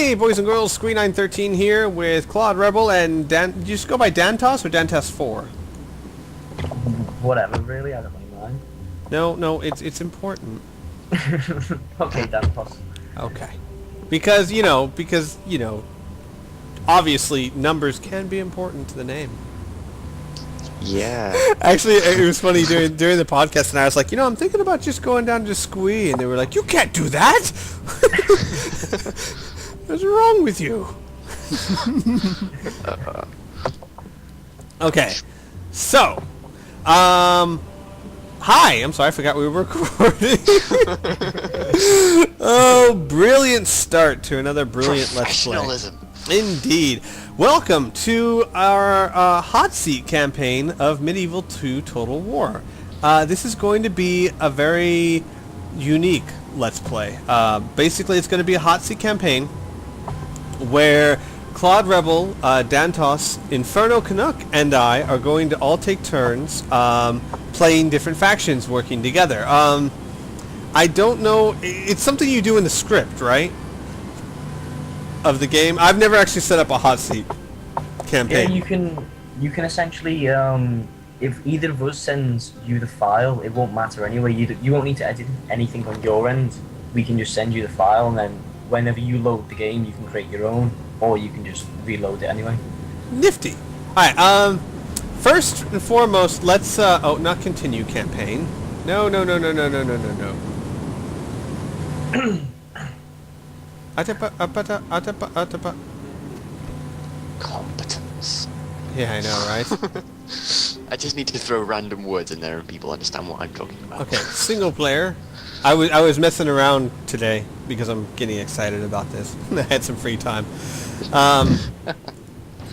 Hey, boys and girls, Screen913 here with Claude Rebel and Dan. Did you just go by Dantos or Dantos 4? Whatever, really, I don't really mind. No, it's important. Okay, Dantos. Okay. Because, obviously numbers can be important to the name. Yeah. Actually, it was funny during the podcast, and I was like, I'm thinking about just going down to Squee, and they were like, you can't do that! What's wrong with you? Okay, so, hi, I'm sorry, I forgot we were recording. Oh, brilliant start to another brilliant Let's Play. Professionalism. Indeed. Welcome to our hot seat campaign of Medieval 2 Total War. This is going to be a very unique Let's Play. Basically, it's going to be a hot seat campaign where Claude Rebel, Dantos, Inferno Canuck, and I are going to all take turns playing different factions working together. I don't know, it's something you do in the script, right? Of the game. I've never actually set up a hot seat campaign. Yeah, you can essentially, if either of us sends you the file, it won't matter anyway. You won't need to edit anything on your end. We can just send you the file, and then whenever you load the game, you can create your own, or you can just reload it anyway. Nifty. Alright, first and foremost, let's, not continue campaign. No. Competence. Yeah, I know, right? I just need to throw random words in there and people understand what I'm talking about. Okay, single player. I was messing around today because I'm getting excited about this. I had some free time.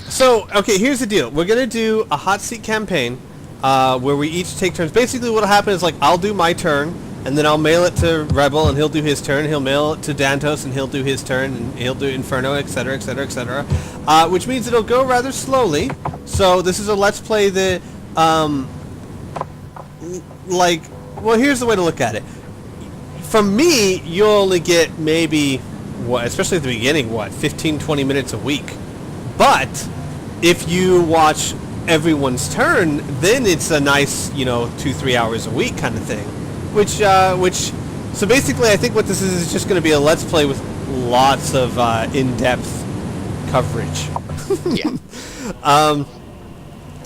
So, okay, here's the deal. We're going to do a hot seat campaign where we each take turns. Basically, what'll happen is, like, I'll do my turn, and then I'll mail it to Rebel, and he'll do his turn. He'll mail it to Dantos, and he'll do his turn, and he'll do Inferno, etc., etc., etc. Which means it'll go rather slowly. So this is a Let's Play that, well, here's the way to look at it. From me, you'll only get maybe, especially at the beginning, 15, 20 minutes a week. But if you watch everyone's turn, then it's a nice, 2-3 hours a week kind of thing. So basically, I think what this is just going to be a Let's Play with lots of in-depth coverage. Yeah.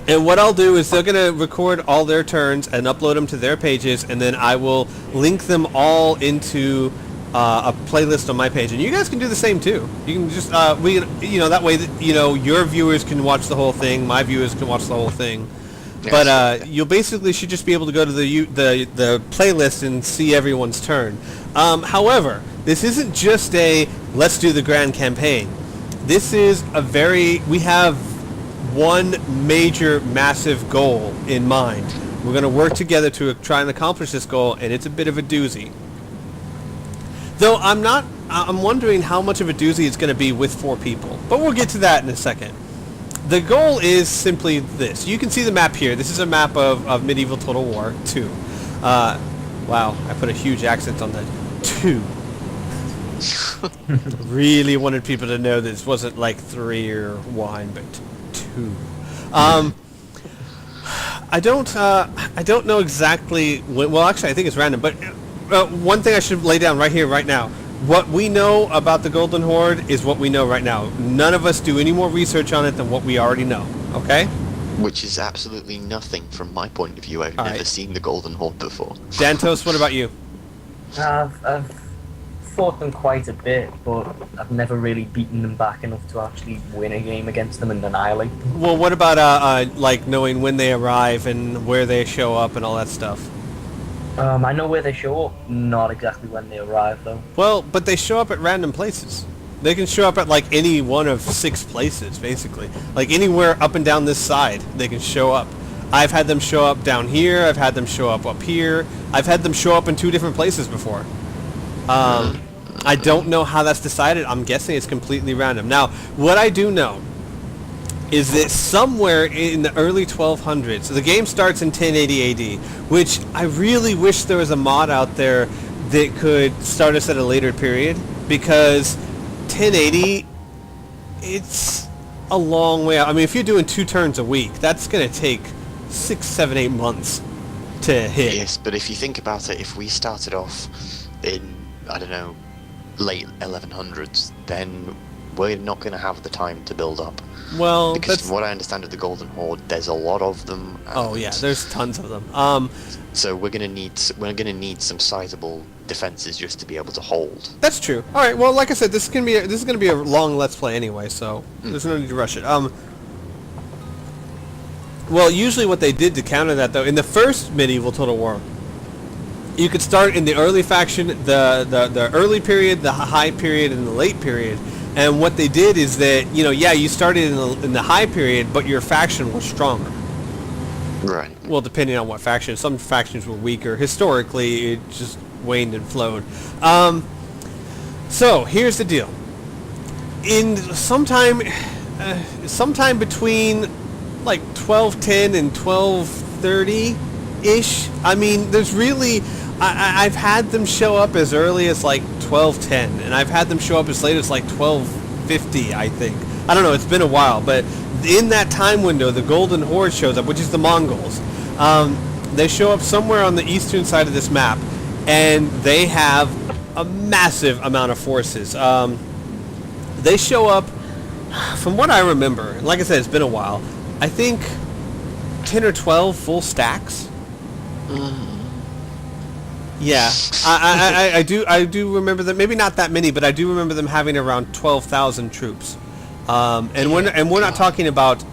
And what I'll do is they're going to record all their turns and upload them to their pages, and then I will link them all into a playlist on my page. And you guys can do the same too. You can just that way that your viewers can watch the whole thing, my viewers can watch the whole thing. Yes. But you'll basically should just be able to go to the playlist and see everyone's turn. However, this isn't just a let's do the grand campaign. This is we have one major, massive goal in mind. We're going to work together to try and accomplish this goal, and it's a bit of a doozy. Though I'm wondering how much of a doozy it's going to be with 4 people. But we'll get to that in a second. The goal is simply this. You can see the map here. This is a map of Medieval Total War 2. Wow, I put a huge accent on that. 2. Really wanted people to know this wasn't like 3 or 1, but 2. I don't know exactly when, well, actually I think it's random, but one thing I should lay down right here, right now. What we know about the Golden Horde is what we know right now. None of us do any more research on it than what we already know, okay? Which is absolutely nothing from my point of view. I've never seen the Golden Horde before. Dantos, what about you? I've fought them quite a bit, but I've never really beaten them back enough to actually win a game against them and annihilate them. Well, what about like knowing when they arrive and where they show up and all that stuff? I know where they show up, not exactly when they arrive, though. Well, but they show up at random places. They can show up at, like, any one of 6 places, basically. Like, anywhere up and down this side, they can show up. I've had them show up down here. I've had them show up here. I've had them show up in 2 different places before. I don't know how that's decided. I'm guessing it's completely random. Now, what I do know is that somewhere in the early 1200s, so the game starts in 1080 AD, which I really wish there was a mod out there that could start us at a later period, because 1080, it's a long way out. I mean, if you're doing 2 turns a week, that's going to take 6, 7, 8 months to hit. Yes, but if you think about it, if we started off in, I don't know, late 1100s, then we're not going to have the time to build up. Well, because that's... from what I understand of the Golden Horde, there's a lot of them. Oh yeah, there's tons of them. So we're gonna need some sizable defenses just to be able to hold. That's true. All right. Well, like I said, this is gonna be a long Let's Play anyway, so there's no need to rush it. Well, usually what they did to counter that, though, in the first medieval Total War, you could start in the early faction, the early period, the high period, and the late period. And what they did is that, you started in the high period, but your faction was stronger. Right. Well, depending on what faction. Some factions were weaker. Historically, it just waned and flowed. So, here's the deal. In sometime between, like, 1210 and 1230-ish, I mean, there's really... I've had them show up as early as, like, 1210, and I've had them show up as late as, like, 1250, I think. I don't know, it's been a while, but in that time window, the Golden Horde shows up, which is the Mongols. They show up somewhere on the eastern side of this map, and they have a massive amount of forces. They show up, from what I remember, like I said, it's been a while, I think 10 or 12 full stacks. Yeah, I do remember them. Maybe not that many, but I do remember them having around 12,000 troops. And we're not talking about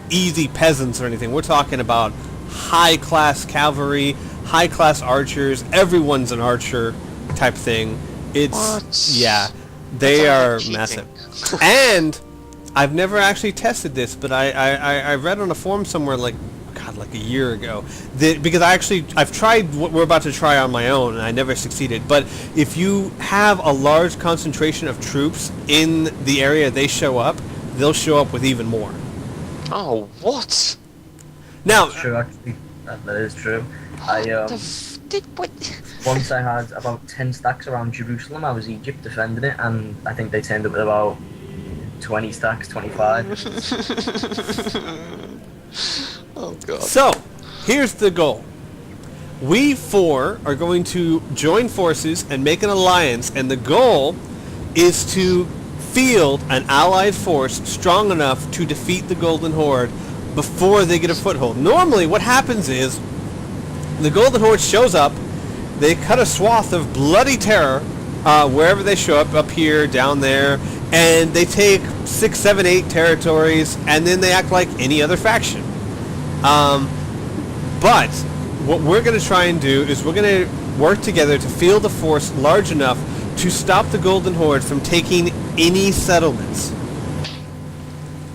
easy peasants or anything. We're talking about high-class cavalry, high-class archers. Everyone's an archer type thing. Yeah, they are massive. And I've never actually tested this, but I read on a forum somewhere like a year ago, because I've tried what we're about to try on my own, and I never succeeded. But if you have a large concentration of troops in the area they show up, they'll show up with even more. Oh, what? Now, That's true, actually. That is true. Once I had about 10 stacks around Jerusalem. I was Egypt defending it, and I think they turned up with about 20 stacks, 25. Oh god. So, here's the goal. We 4 are going to join forces and make an alliance, and the goal is to field an allied force strong enough to defeat the Golden Horde before they get a foothold. Normally, what happens is the Golden Horde shows up, they cut a swath of bloody terror wherever they show up here, down there, and they take 6, 7, 8 territories, and then they act like any other faction. But what we're going to try and do is we're going to work together to field a force large enough to stop the Golden Horde from taking any settlements.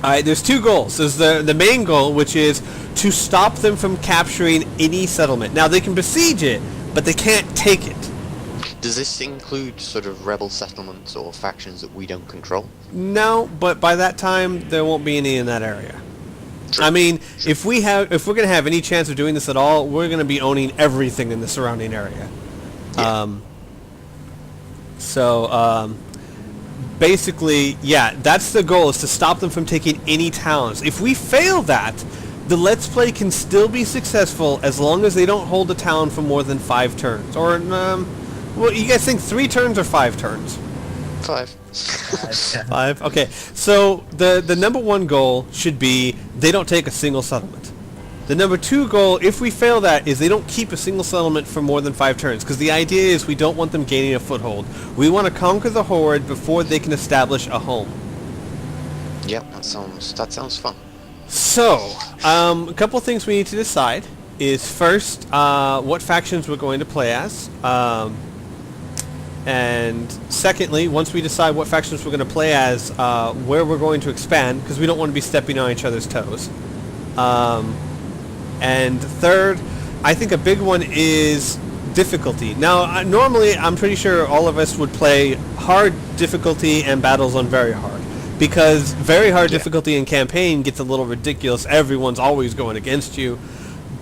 Alright, there's 2 goals. There's the main goal, which is to stop them from capturing any settlement. Now, they can besiege it, but they can't take it. Does this include sort of rebel settlements or factions that we don't control? No, but by that time, there won't be any in that area. True. I mean, if we're going to have any chance of doing this at all, we're going to be owning everything in the surrounding area. Yeah. Basically, yeah, that's the goal, is to stop them from taking any towns. If we fail that, the Let's Play can still be successful as long as they don't hold a town for more than 5 turns. Or, well, you guys think 3 turns or 5 turns? 5. 5? Okay. So, the number 1 goal should be they don't take a single settlement. The number 2 goal, if we fail that, is they don't keep a single settlement for more than 5 turns. Because the idea is we don't want them gaining a foothold. We want to conquer the Horde before they can establish a home. Yep, that sounds fun. So, a couple things we need to decide is first, what factions we're going to play as. And secondly, once we decide what factions we're going to play as, where we're going to expand, because we don't want to be stepping on each other's toes. And third, I think a big one is difficulty. Now, normally, I'm pretty sure all of us would play hard difficulty and battles on very hard. Because very hard difficulty in campaign gets a little ridiculous. Everyone's always going against you.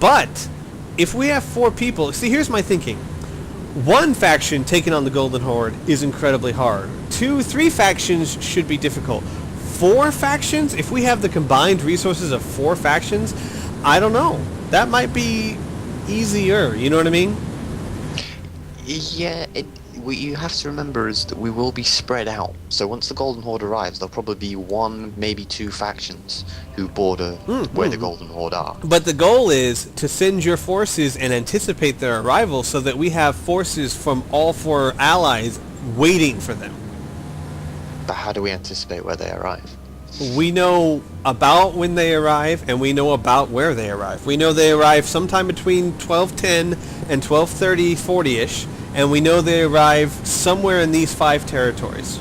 But if we have 4 people... See, here's my thinking. one faction taking on the Golden Horde is incredibly hard. 2, 3 factions should be difficult. 4 factions, if we have the combined resources of 4 factions, I don't know. That might be easier, you know what I mean? Yeah, what you have to remember is that we will be spread out. So once the Golden Horde arrives, there'll probably be 1, maybe 2 factions who border where the Golden Horde are. But the goal is to send your forces and anticipate their arrival so that we have forces from all 4 allies waiting for them. But how do we anticipate where they arrive? We know about when they arrive, and we know about where they arrive. We know they arrive sometime between 1210 and 1230, 40-ish, and we know they arrive somewhere in these 5 territories.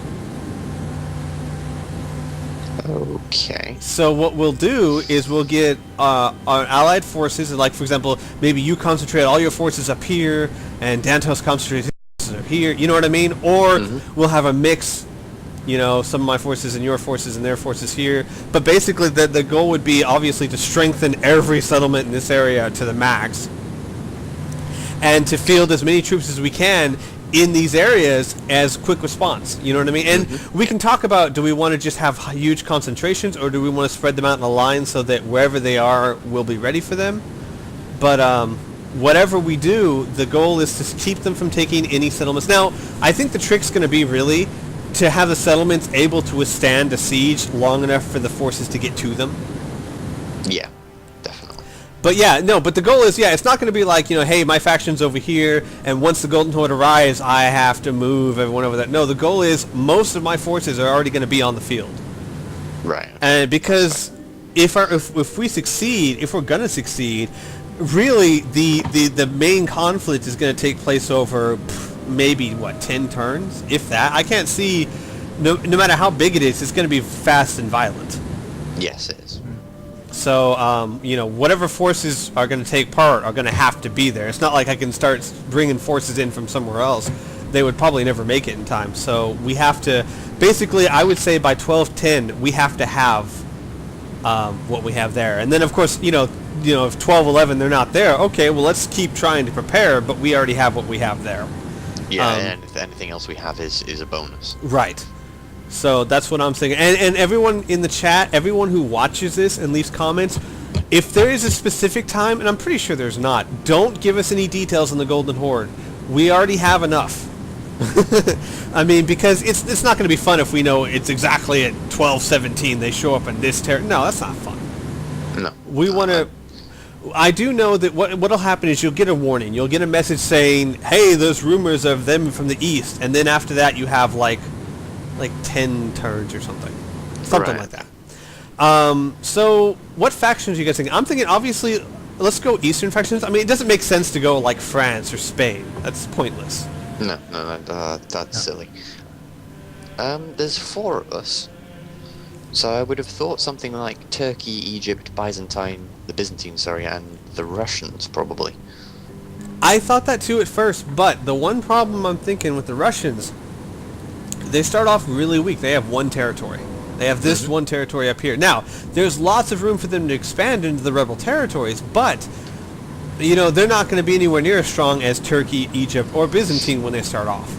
Okay. So what we'll do is we'll get our allied forces, like for example, maybe you concentrate all your forces up here, and Dantos concentrates his forces up here, you know what I mean? Or we'll have a mix, you know, some of my forces and your forces and their forces here. But basically the goal would be obviously to strengthen every settlement in this area to the max, and to field as many troops as we can in these areas as quick response, you know what I mean? And we can talk about, do we want to just have huge concentrations, or do we want to spread them out in a line so that wherever they are, we'll be ready for them? But whatever we do, the goal is to keep them from taking any settlements. Now, I think the trick's going to be really to have the settlements able to withstand a siege long enough for the forces to get to them. Yeah, definitely. But yeah, no, but the goal is, yeah, it's not going to be like, you know, hey, my faction's over here, and once the Golden Horde arrives, I have to move everyone over there. No, the goal is most of my forces are already going to be on the field. Right. And because if we succeed, if we're going to succeed, really the main conflict is going to take place over maybe, 10 turns? If that. I can't see, no matter how big it is, it's going to be fast and violent. Yes, it is. So, you know, whatever forces are going to take part are going to have to be there. It's not like I can start bringing forces in from somewhere else. They would probably never make it in time. So we have to, basically, I would say by 1210, we have to have what we have there. And then, of course, you know, if 1211 they're not there, okay, well, let's keep trying to prepare, but we already have what we have there. Yeah, and anything else we have is a bonus. Right. So that's what I'm thinking. And everyone in the chat, everyone who watches this and leaves comments, if there is a specific time, and I'm pretty sure there's not, don't give us any details on the Golden Horde. We already have enough. I mean, because it's not going to be fun if we know it's exactly at 12:17 they show up in this territory. No, that's not fun. No. We want to... I do know that what'll happen is you'll get a warning. You'll get a message saying, hey, there's rumors of them from the east. And then after that you have like 10 turns or something. Something like that. So what factions are you guys thinking? I'm thinking, obviously, let's go eastern factions. I mean, it doesn't make sense to go like France or Spain. That's pointless. No, that's silly. There's 4 of us. So I would have thought something like Turkey, Egypt, the Byzantine, and the Russians, probably. I thought that too at first, but the one problem I'm thinking with the Russians, they start off really weak. They have 1 territory. They have this 1 territory up here. Now, there's lots of room for them to expand into the rebel territories, but, you know, they're not going to be anywhere near as strong as Turkey, Egypt, or Byzantine when they start off.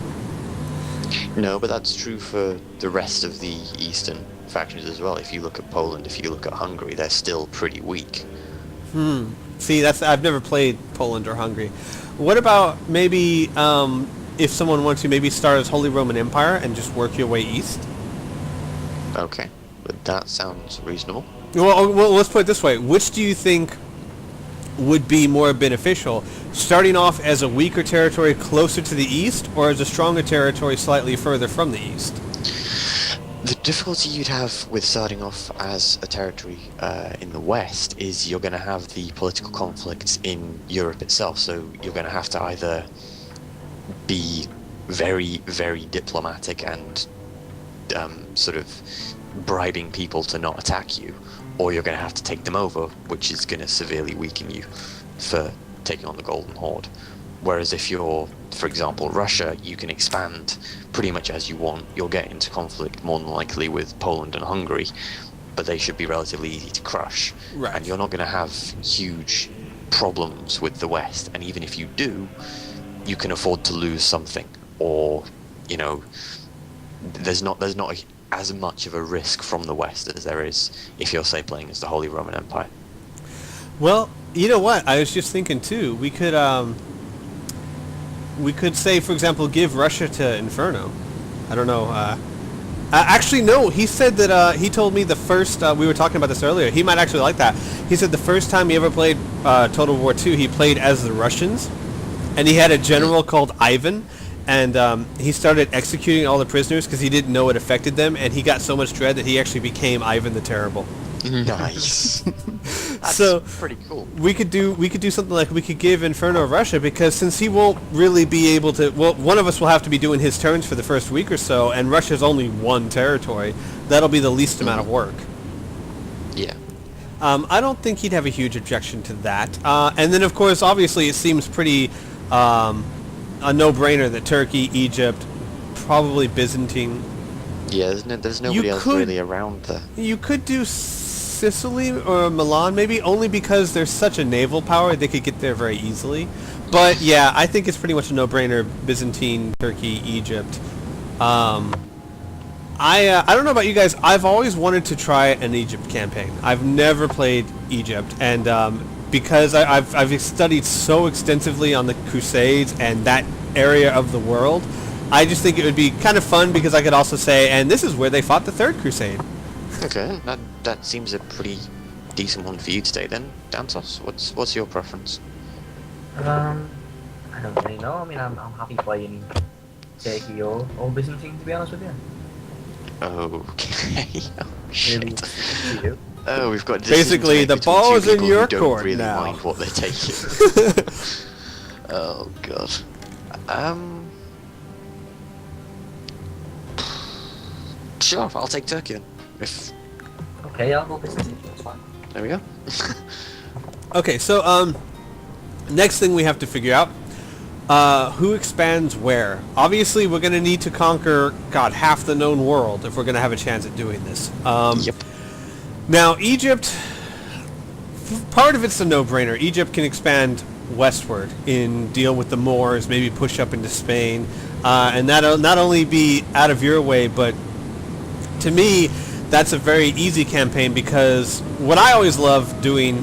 No, but that's true for the rest of the eastern factions as well. If you look at Poland, if you look at Hungary, they're still pretty weak. See, I've never played Poland or Hungary. What about maybe if someone wants to maybe start as Holy Roman Empire and just work your way east? Okay, but that sounds reasonable. Well, let's put it this way. Which do you think would be more beneficial? Starting off as a weaker territory closer to the east, or as a stronger territory slightly further from the east? The difficulty you'd have with starting off as a territory in the west is you're going to have the political conflicts in Europe itself, so you're going to have to either be very, very diplomatic and sort of bribing people to not attack you, or you're going to have to take them over, which is going to severely weaken you for taking on the Golden Horde. Whereas if you're, for example, Russia, you can expand pretty much as you want. You'll get into conflict more than likely with Poland and Hungary, but they should be relatively easy to crush. Right. And you're not going to have huge problems with the West. And even if you do, you can afford to lose something, or you know, there's not as much of a risk from the West as there is if you're, say, playing as the Holy Roman Empire. Well, you know what? I was just thinking too. We could say, for example, give Russia to Inferno. I don't know. Actually, no. He said that he told me the first. We were talking about this earlier. He might actually like that. He said the first time he ever played Total War II, he played as the Russians, and he had a general called Ivan. And he started executing all the prisoners because he didn't know it affected them, and he got so much dread that he actually became Ivan the Terrible. Nice. That's So pretty cool. we could do something like we could give Inferno Russia, because since he won't really be able to, well, one of us will have to be doing his turns for the first week or so, and Russia's only one territory. That'll be the least amount of work. Yeah. I don't think he'd have a huge objection to that. And then, of course, obviously, it seems pretty a no-brainer that Turkey, Egypt, probably Byzantine. Yeah, there's nobody else really around there. You could do Sicily or Milan, maybe, only because they're such a naval power, they could get there very easily. But yeah, I think it's pretty much a no-brainer. Byzantine, Turkey, Egypt. I don't know about you guys. I've always wanted to try an Egypt campaign. I've never played Egypt, and because I've studied so extensively on the Crusades and that area of the world, I just think it would be kind of fun, because I could also say, and this is where they fought the Third Crusade. Okay, that seems a pretty decent one for you today then, Dantos. What's your preference? I don't really know. I mean, I'm happy playing Turkey or Byzantine, to be honest with you. Okay. Oh, Really, shit. up to you. Oh, we've got Basically, the between ball two is in people your who don't court really now. mind what they take you. Oh god. Sure, I'll take Turkey then. If Okay, I'll go Byzantine. That's fine. there we go. Okay, so next thing we have to figure out, who expands where. Obviously, we're going to need to conquer, half the known world if we're going to have a chance at doing this. Yep. Now, Egypt, part of it's a no-brainer. Egypt can expand westward and deal with the Moors, maybe push up into Spain, and that'll not only be out of your way, but to me, that's a very easy campaign, because what I always love doing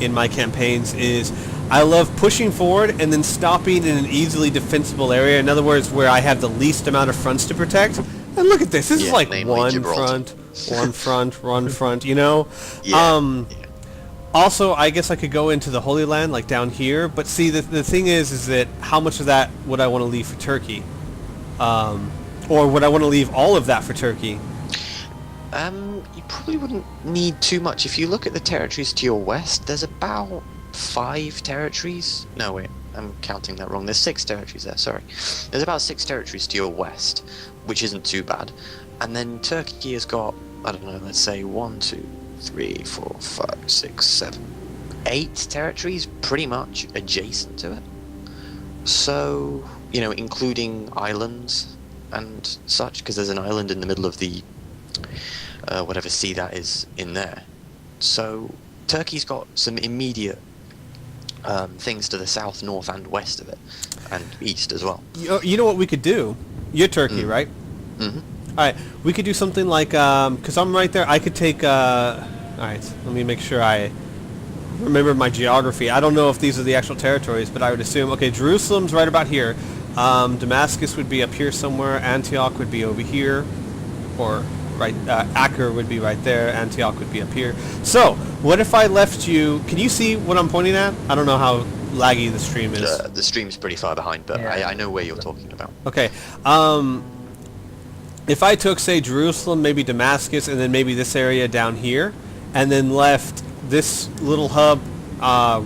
in my campaigns is I love pushing forward and then stopping in an easily defensible area. In other words, where I have the least amount of fronts to protect. And look at this. This is like one front, you know? Yeah. Also, I guess I could go into the Holy Land, like down here. But see, the thing is that how much of that would I want to leave for Turkey? Or would I want to leave all of that for Turkey? You probably wouldn't need too much. If you look at the territories to your west, there's about 5 territories. No, wait, I'm counting that wrong. There's 6 territories there, sorry. There's about 6 territories to your west, which isn't too bad. And then Turkey has got, I don't know, let's say 1, 2, 3, 4, 5, 6, 7, 8 territories pretty much adjacent to it. So, you know, including islands and such, because there's an island in the middle of the whatever sea that is in there. So Turkey's got some immediate things to the south, north, and west of it, and east as well. You know what we could do? You're Turkey, right? Mm-hmm. All right, we could do something like, because I'm right there, I could take, all right, let me make sure I remember my geography. I don't know if these are the actual territories, but I would assume, okay, Jerusalem's right about here. Damascus would be up here somewhere. Antioch would be over here, or right, Acre would be right there. Antioch would be up here. So, what if I left you, can you see what I'm pointing at? I don't know how laggy the stream is. The stream's pretty far behind, but Yeah. I know where you're talking about. Okay, if I took, say, Jerusalem, maybe Damascus, and then maybe this area down here, and then left this little hub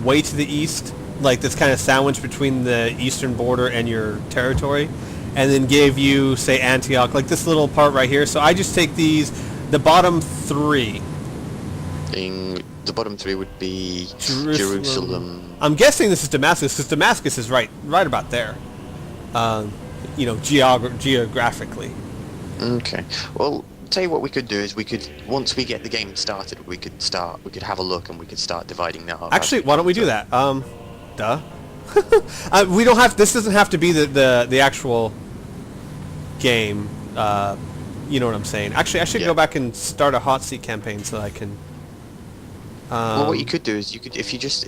way to the east, like this kind of sandwich between the eastern border and your territory, and then gave you, say, Antioch, like this little part right here. So I just take these, the bottom 3. The bottom 3 would be Jerusalem. I'm guessing this is Damascus, because Damascus is right about there. You know, geographically. Okay. Well, tell you what we could do is we could, once we get the game started, we could have a look and we could start dividing that up. Actually, why don't we do that? We don't have. This doesn't have to be the actual game. You know what I'm saying? Actually, I should go back and start a hot seat campaign so I can. Well, what you could do is if you just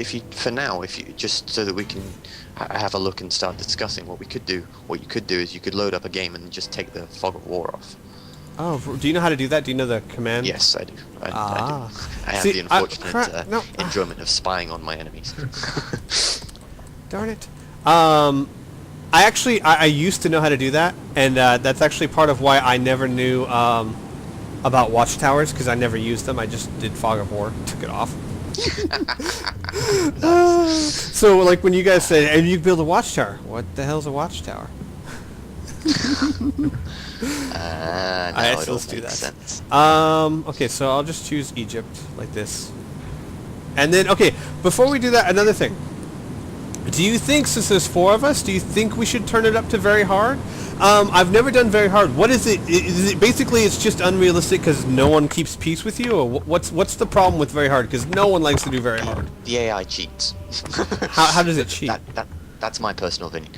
so that we can have a look and start discussing what you could do is you could load up a game and just take the fog of war off. Oh, do you know how to do that? Do you know the command? Yes, I do. I do. I have the unfortunate enjoyment of spying on my enemies. Darn it. I used to know how to do that, and that's actually part of why I never knew about watchtowers, because I never used them. I just did fog of war, took it off. So, like, when you guys say, and you build a watchtower, what the hell's a watchtower? Let's do that. Sense. Okay, so I'll just choose Egypt, like this. And then, okay, before we do that, another thing. Do you think, since there's 4 of us, do you think we should turn it up to very hard? I've never done very hard. What is it? Is it basically it's just unrealistic because no one keeps peace with you, or what's the problem with very hard? Because no one likes to do very hard. The AI cheats. How does it cheat? That's my personal opinion.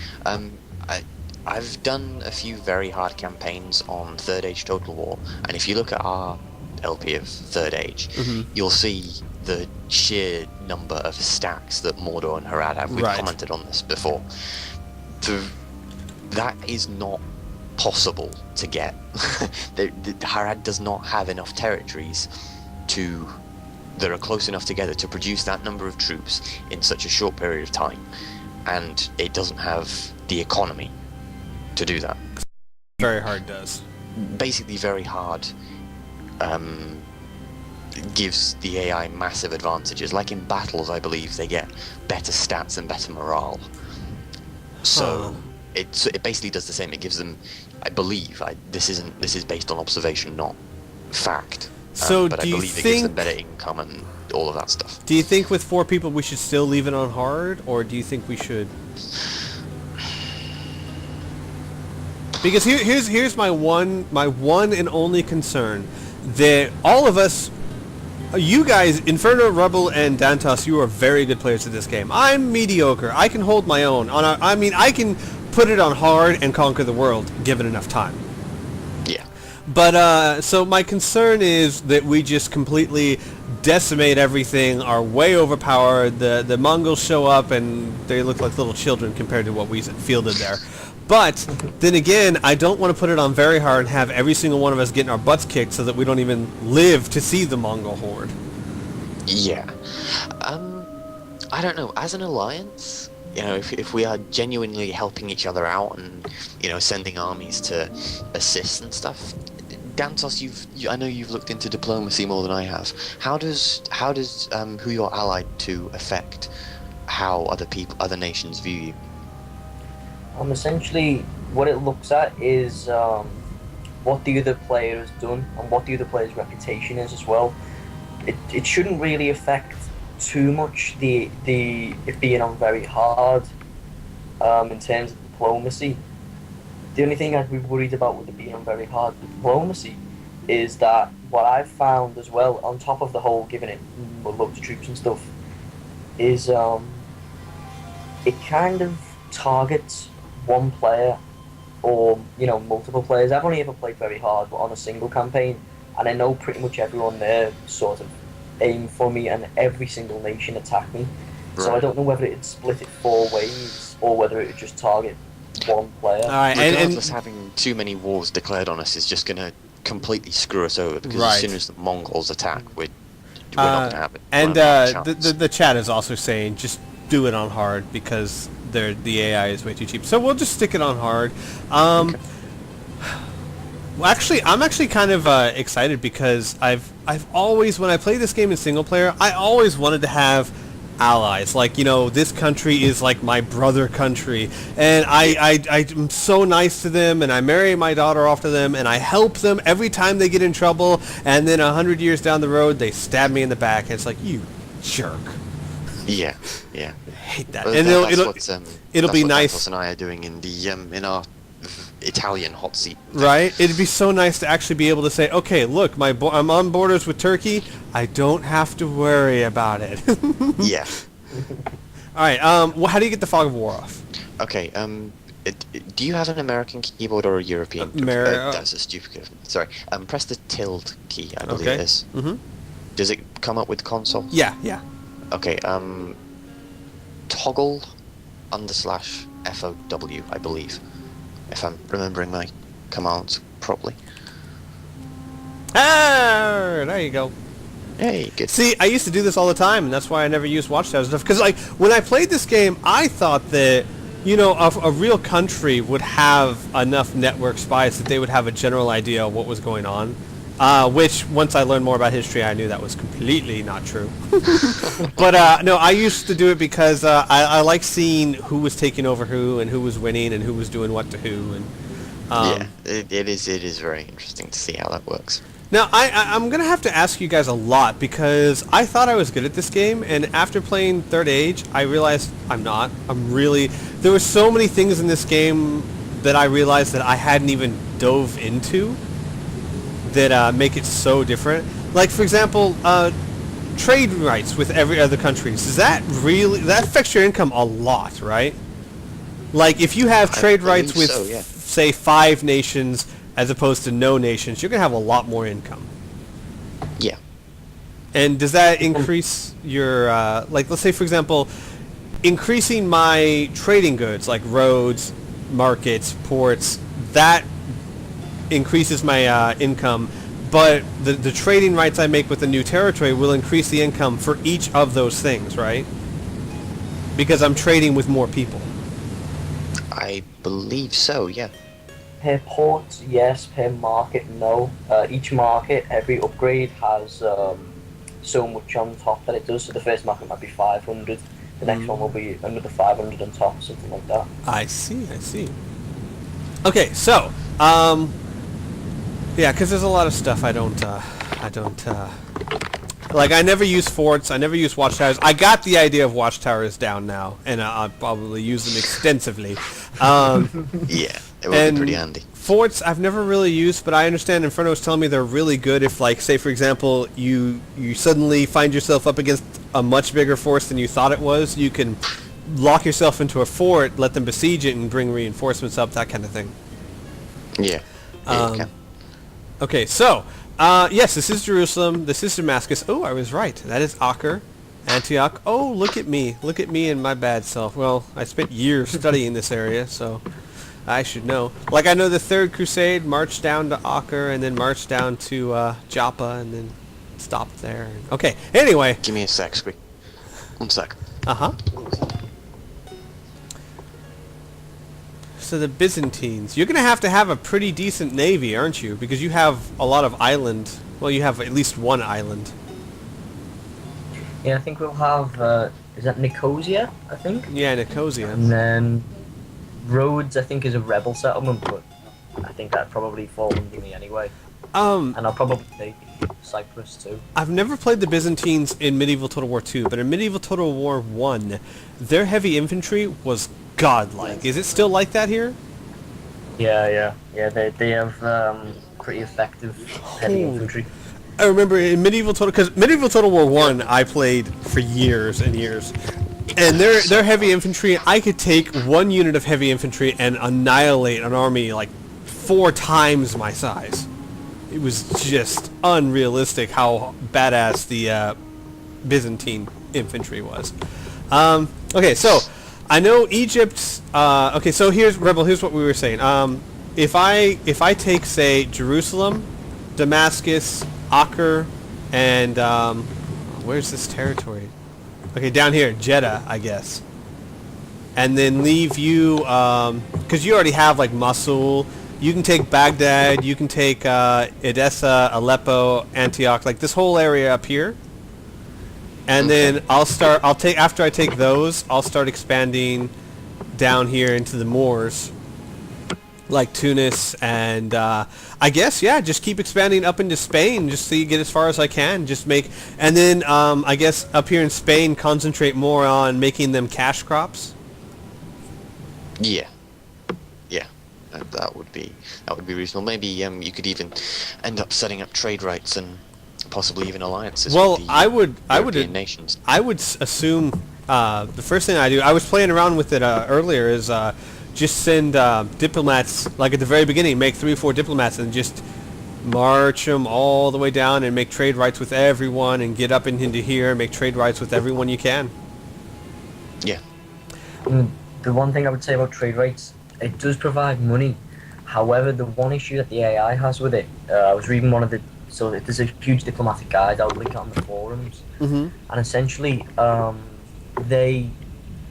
I've done a few very hard campaigns on Third Age Total War, and if you look at our LP of Third Age, you'll see the sheer number of stacks that Mordor and Harad have. We've commented on this before. That is not possible to get. Harad does not have enough territories that are close enough together to produce that number of troops in such a short period of time, and it doesn't have the economy to do that. Very hard does. Basically, very hard gives the AI massive advantages. Like in battles, I believe they get better stats and better morale. So it basically does the same. It gives them, I believe, this is based on observation, not fact. So but do I you believe it gives them better income and all of that stuff. Do you think with 4 people we should still leave it on hard, or do you think we should? Because here's my one and only concern, that all of us, you guys, Inferno, Rebel, and Dantos, you are very good players at this game. I'm mediocre. I can hold my own. I can put it on hard and conquer the world, given enough time. Yeah. But, so my concern is that we just completely decimate everything, are way overpowered, the Mongols show up, and they look like little children compared to what we fielded there. But, then again, I don't want to put it on very hard and have every single one of us getting our butts kicked so that we don't even live to see the Mongol horde. Yeah. I don't know. As an alliance, if we are genuinely helping each other out and, sending armies to assist and stuff, Dantos, I know you've looked into diplomacy more than I have. How does who you're allied to affect how other nations view you? Essentially, what it looks at is what the other player has done and what the other player's reputation is as well. It shouldn't really affect too much the it being on very hard in terms of diplomacy. The only thing I'd be worried about with it being on very hard diplomacy is that what I've found as well, on top of the whole giving it loads of troops and stuff, is it kind of targets one player or multiple players. I've only ever played very hard, but on a single campaign, and I know pretty much everyone there sort of aim for me, and every single nation attack me. Right. So I don't know whether it'd split it 4 ways or whether it would just target one player. All right, regardless, having too many wars declared on us is just going to completely screw us over, because as soon as the Mongols attack, we're not going to have it. And the chat is also saying just do it on hard because the AI is way too cheap. So we'll just stick it on hard. Okay. Well, actually, I'm actually kind of excited because I've always, when I play this game in single player, I always wanted to have allies. Like, this country is like my brother country, and I'm so nice to them, and I marry my daughter off to them, and I help them every time they get in trouble, and then 100 years down the road, they stab me in the back, and it's like, you jerk. Yeah. I hate that. Well, and it'll be nice. That's what and I are doing in our Italian hot seat. Right? It'd be so nice to actually be able to say, okay, look, I'm on borders with Turkey. I don't have to worry about it. Yeah. All right. How do you get the fog of war off? Okay. Do you have an American keyboard or a European? That's a stupid. Sorry. Press the tilde key. I believe it is. Mm-hmm. Does it come up with console? Yeah. Yeah. Okay. Toggle /FOW, I believe, if I'm remembering my commands properly. Ah, there you go. Hey, good. See, I used to do this all the time, and that's why I never used Watchtower stuff. Because, like, when I played this game, I thought that, you know, a real country would have enough network spies that they would have a general idea of what was going on. Which, once I learned more about history, I knew that was completely not true. But, no, I used to do it because I like seeing who was taking over who, and who was winning, and who was doing what to who. And yeah, it is very interesting to see how that works. Now, I'm going to have to ask you guys a lot, because I thought I was good at this game, and after playing Third Age, I realized I'm not. There were so many things in this game that I realized that I hadn't even dove into that make it so different. Like, for example, trade rights with every other country. Does that affects your income a lot, right? Like, if you have trade rights with, say, 5 nations as opposed to no nations, you're going to have a lot more income. Yeah. And does that increase your, like, let's say, for example, increasing my trading goods, like roads, markets, ports, that increases my income, but the trading rights I make with the new territory will increase the income for each of those things, right? Because I'm trading with more people. I believe so, yeah. Per port, yes. Per market, no. Each market, every upgrade has so much on top that it does. So the first market might be 500. The next one will be another 500 on top, something like that. I see. Okay, so, yeah, because there's a lot of stuff I don't, like, I never use forts, I never use watchtowers. I got the idea of watchtowers down now, and I'll probably use them extensively. Yeah, it would be pretty handy. Forts I've never really used, but I understand Inferno was telling me they're really good if, like, say, for example, you suddenly find yourself up against a much bigger force than you thought it was. You can lock yourself into a fort, let them besiege it, and bring reinforcements up, that kind of thing. Yeah. Okay. Okay, so, yes, this is Jerusalem, this is Damascus. Oh, I was right. That is Acre, Antioch. Oh, look at me and my bad self. Well, I spent years studying this area, so I should know. Like, I know the Third Crusade marched down to Acre, and then marched down to Joppa, and then stopped there. Okay, anyway. Give me a sec, Squeak. 1 sec. Uh-huh. So the Byzantines. You're going to have a pretty decent navy, aren't you? Because you have a lot of island. Well, you have at least one island. Yeah, I think we'll have, is that Nicosia, I think? Yeah, Nicosia. And then Rhodes, I think, is a rebel settlement, but I think that'd probably fall under me anyway. And I'll probably take Cyprus too. I've never played the Byzantines in Medieval Total War 2, but in Medieval Total War 1, their heavy infantry was godlike. Is it still like that here? Yeah, they have pretty effective heavy infantry. I remember in Medieval Total War 1 I played for years and years. And their heavy infantry, I could take one unit of heavy infantry and annihilate an army like 4 times my size. It was just unrealistic how badass the Byzantine infantry was. Okay, so I know Egypt. Okay, so here's what we were saying. If I take, say, Jerusalem, Damascus, Acre, and where's this territory? Okay, down here, Jeddah, I guess. And then leave you, because you already have like Mosul. You can take Baghdad. You can take Edessa, Aleppo, Antioch, like this whole area up here. And then after I take those, I'll start expanding down here into the Moors, like Tunis, and I guess, yeah, just keep expanding up into Spain, just so you get as far as I can. And then I guess up here in Spain, concentrate more on making them cash crops. Yeah. That would be reasonable. Maybe you could even end up setting up trade rights and possibly even alliances. Well, with the I would European nations. I would assume the first thing I do, I was playing around with it earlier, is just send diplomats, like at the very beginning, make 3 or 4 diplomats and just march them all the way down and make trade rights with everyone and get up into here and make trade rights with everyone you can. Yeah. The one thing I would say about trade rates, it does provide money. However, the one issue that the AI has with it, I was reading one of the, so there's a huge diplomatic guide, I'll link it on the forums, and essentially,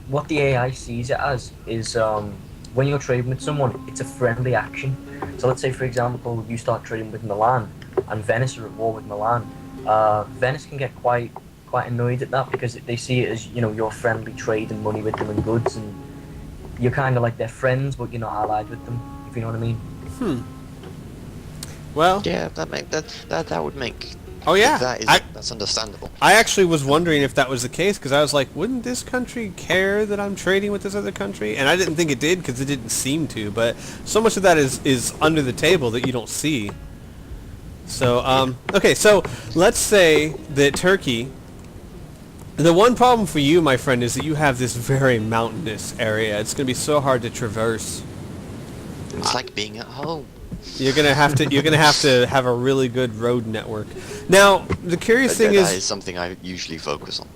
what the AI sees it as is when you're trading with someone, it's a friendly action. So let's say, for example, you start trading with Milan, and Venice are at war with Milan. Venice can get quite annoyed at that because they see it as, you know, you're friendly trading money with them and goods, and you're kind of like their friends, but you're not allied with them, if you know what I mean. Well, Yeah, that would make. oh yeah, That's understandable. I actually was wondering if that was the case, because I was like, wouldn't this country care that I'm trading with this other country? And I didn't think it did, because it didn't seem to, but so much of that is under the table that you don't see. So, okay, so let's say that Turkey, the one problem for you, my friend, is that you have this very mountainous area. It's going to be so hard to traverse. It's like being at home. You're gonna have to have a really good road network. Now, the curious thing That is is something I usually focus on.